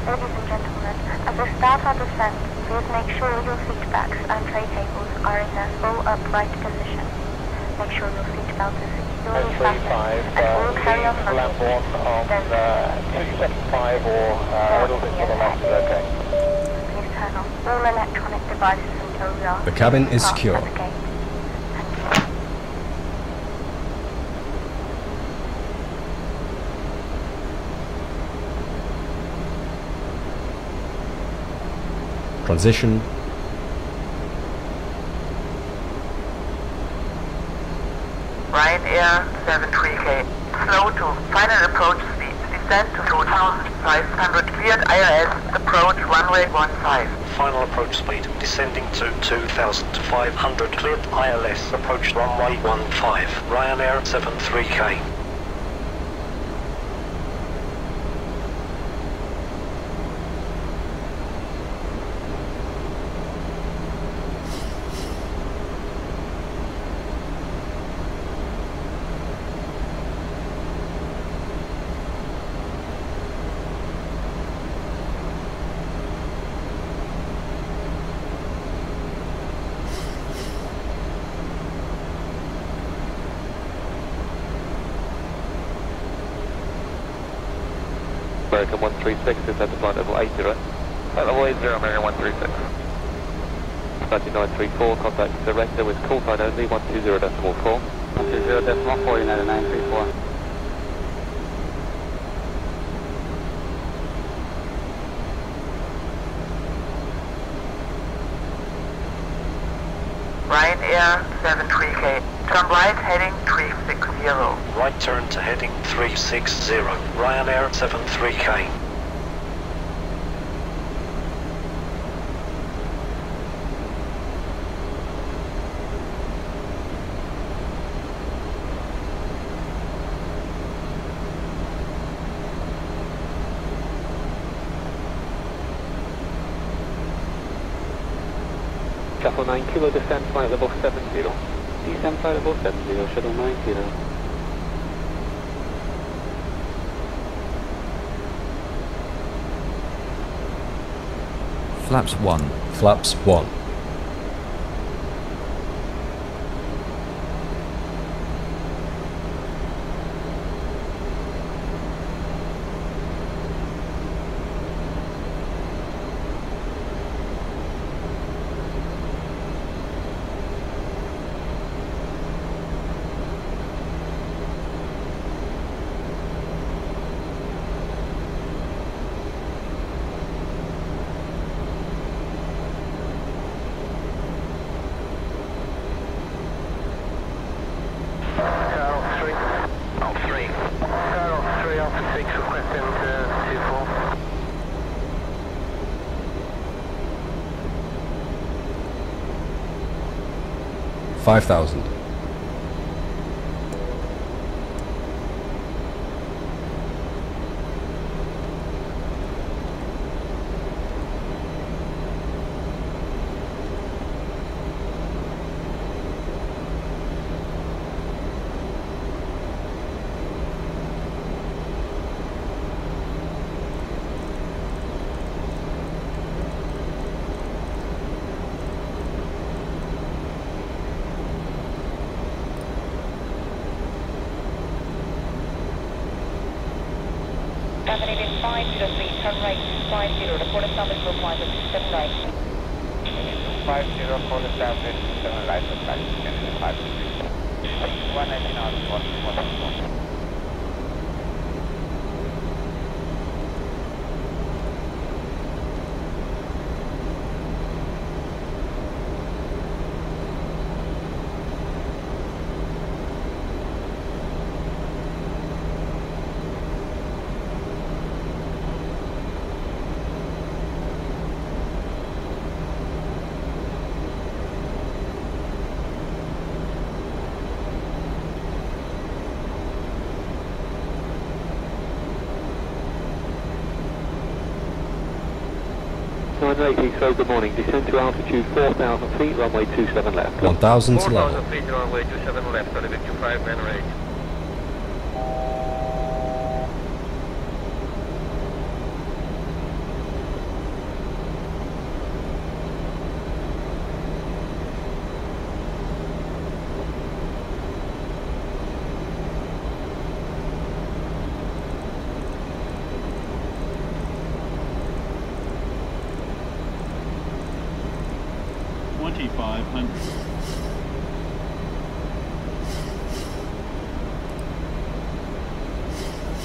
Ladies and gentlemen, as we start our descent, please make sure your seat backs and tray tables are in their full upright position. Make sure your seat belt is securely fastened and all carry-on luggage is stowed in 275 or a little bit to the left is okay. Please turn off all electronic devices until we are The cabin is secure. at the gate. Transition. Ryanair 73K. Slow to final approach speed. Descend to 2,500. Cleared ILS. Approach runway 15. Final approach speed. Descending to 2,500. Cleared ILS. Approach runway 15. Ryanair 73K. American 136, descend to flight level 80, right? Flight level 80, American 136. 3934, contact director with call sign only, 120.4. 120.4, United 934. Ryanair 73K. Turn right heading 360. Right turn to heading 360. Ryanair 73K. Shuttle 9 kilo, descend flight level 70. Descend flight level 70, shuttle 9 kilo. Flaps 1. Flaps 1. 5,000. Contaminated 503, turn right, 50, report established for flight at 7 right. 50, report established, 7 right, apply, 119 hours, 114. Good morning, descend to altitude 4,000 feet, runway 27 left. 1,000 to level. 4,000 feet, runway 27 left, elevate to 5 man rate.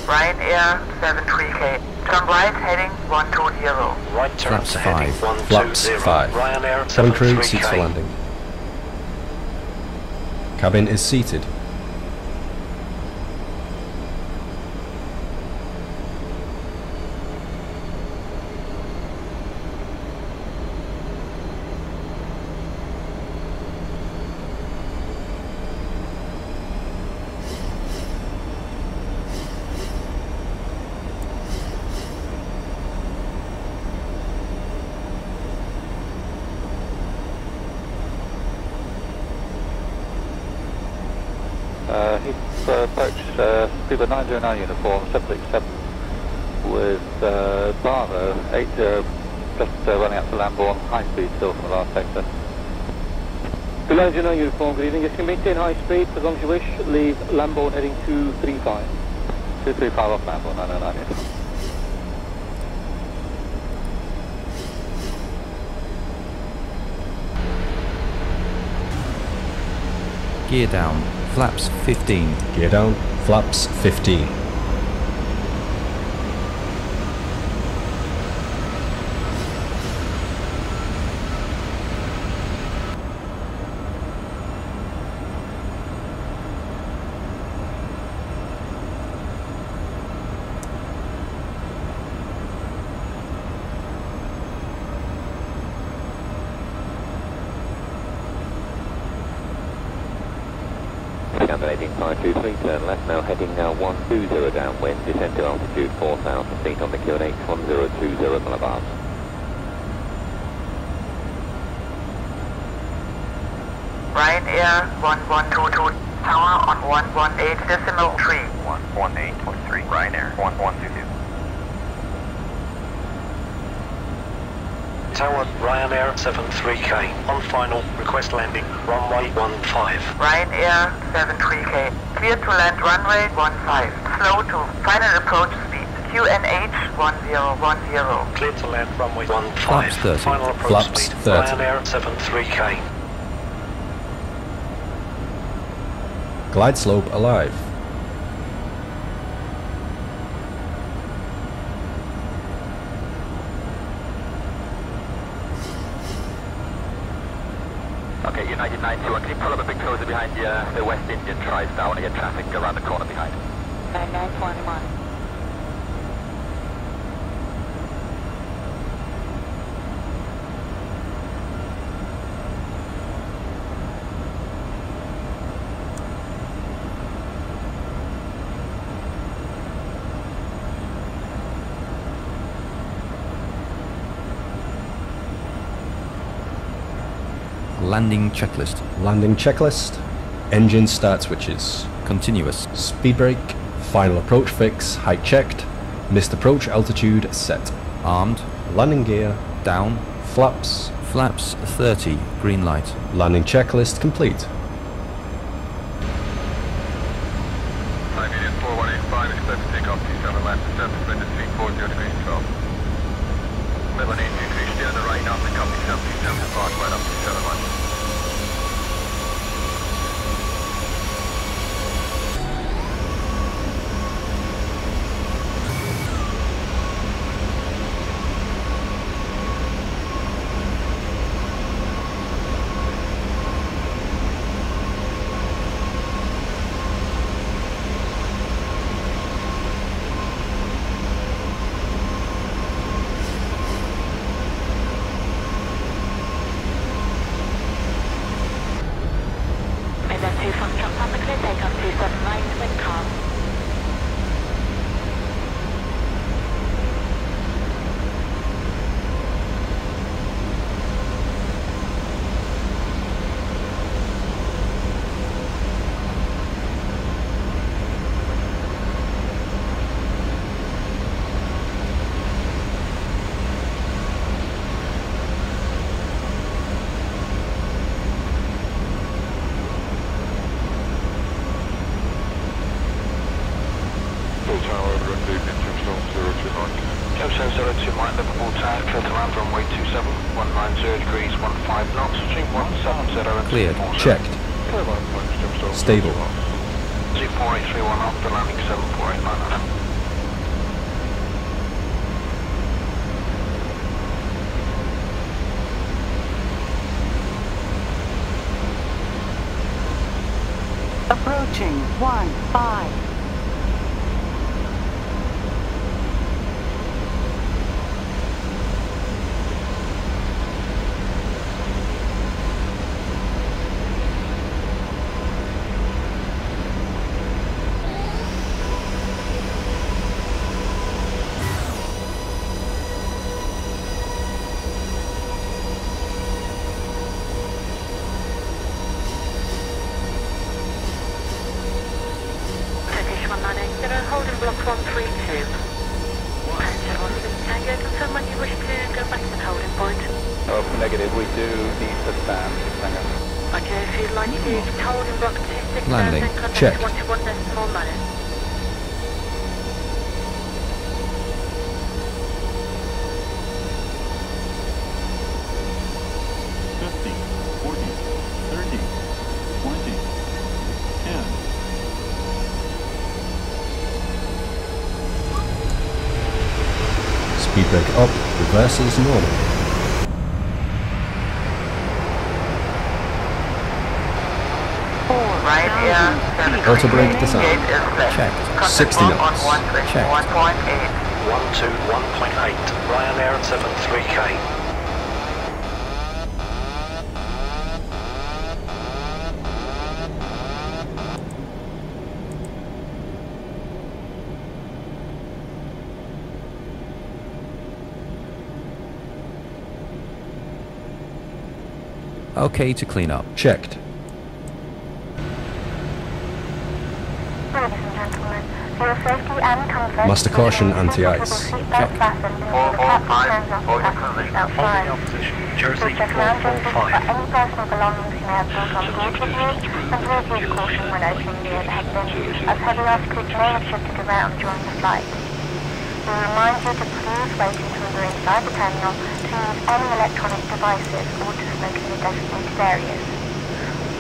Ryanair 73K. Turn right heading 120. Right turn Flaps heading 5. 120. Flaps 5. Ryanair 7 crew, 73K. seats for landing. Cabin is seated. Approach people 909 uniform, 767 with Bravo 8 just running up to Lambourne, high speed still from the last sector. 909 uniform, good evening. Yes, you can maintain high speed as long as you wish. Leave Lambourne heading 235. 235 off Lambourne, 909 uniform. Gear down, flaps 15. Gear down, flaps 15. Heading 523, turn left now, heading 120 downwind, descend to altitude 4,000 feet on the QNH 1020 Boulevard. Ryanair 1122, tower on 118.3. 118.3, Ryanair 1122. Tower, Ryanair 73K. On final, request landing, runway 15. Ryanair 73K. Clear to land runway 15. Slow to final approach speed. QNH 1010. Clear to land runway 15. Flaps 30. Final approach Flaps speed. 30. Ryanair 73K. Glide slope alive. Okay, United 921, can you pull up a bit closer behind the West Indian TriStar? I want to get traffic around the corner behind. 9921. Landing checklist. Landing checklist. Engine start switches. Continuous. Speed brake. Final approach fix. Height checked. Missed approach altitude set. Armed. Landing gear. Down. Flaps. Flaps 30. Green light. Landing checklist complete. Union 4185, expect to take off T7 left to 7, wind at 340 degrees 12. Middle and 823, stay on the right now, pick up T7, T7 to park right up T7 left. Cleared. Checked. Stable. 24831 after landing 74899. Approaching 15. Holding block 132. Tango, confirm when you wish to go back to the holding point. Negative, we do need to stand. Okay, if you'd like to use holding block 26, Landing. then contact Check. 121.9. Speed brake up, reverses normal. Right here, Auto brake disarmed. Checked. 60 knots. Checked. 1.8. 121.8, Ryanair at 73k. Okay to clean up. Checked. Ladies and gentlemen, for your safety and comfort, Master caution anti-ice. Check. Holding opposition, Jersey 445. Any personal belongings you may have brought on board with you, and please use caution when opening the overhead bin, as heavy articles may have shifted around during the flight. We remind you to please wait until you're inside the terminal to use any electronic devices or to smoke in the designated areas.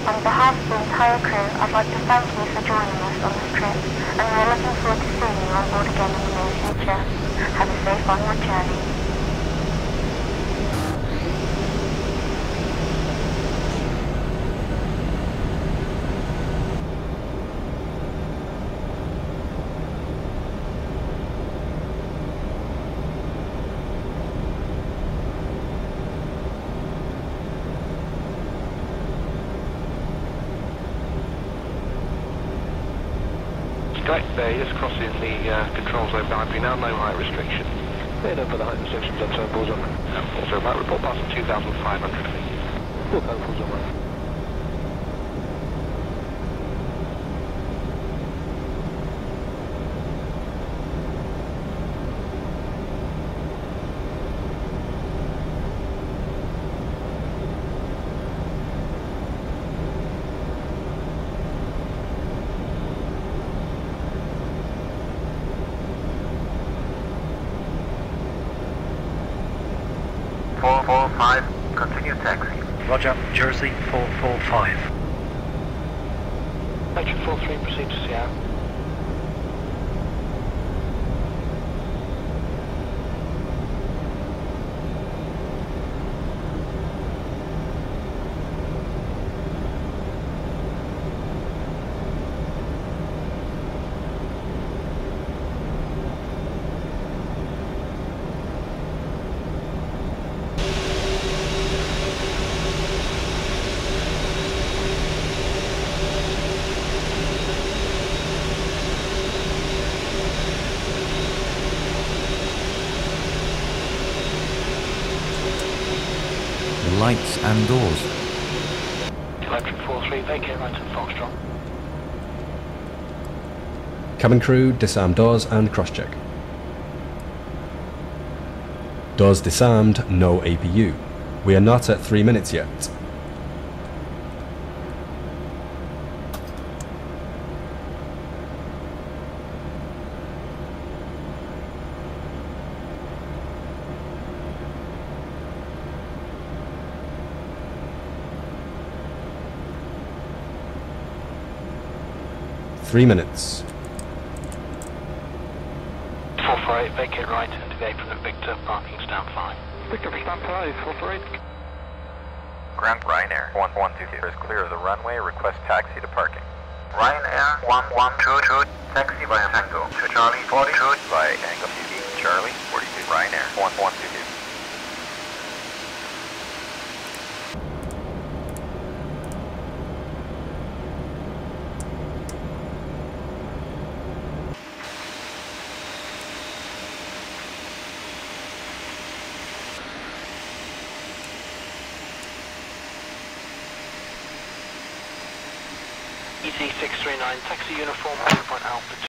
On behalf of the entire crew, I'd like to thank you for joining us on this trip, and we're looking forward to seeing you on board again in the near future. Have a safe onward journey. Direct there, just crossing the control zone boundary now, no height restriction. Head up for the height restrictions on turn balls on. Also, right, report passing 2,500 feet. Full code full zone. Continue taxi. Roger, Jersey 445. Section 43, proceed to Seattle. Lights and doors. Electric 43, vacate right at Foxtrot. Cabin crew, disarm doors and cross-check. Doors disarmed, no APU. We are not at 3 minutes yet. Three minutes. 448, vacate right into the apron at Victor, parking stand 5. Victor, stand 5, 448. Ground Ryanair 1122 is clear of the runway. Request taxi to parking. Ryanair 1122, taxi via Tango to Charlie 42 via Tango TV Charlie 42. Ryanair 1122. EC639, taxi uniform, 1 point Alpha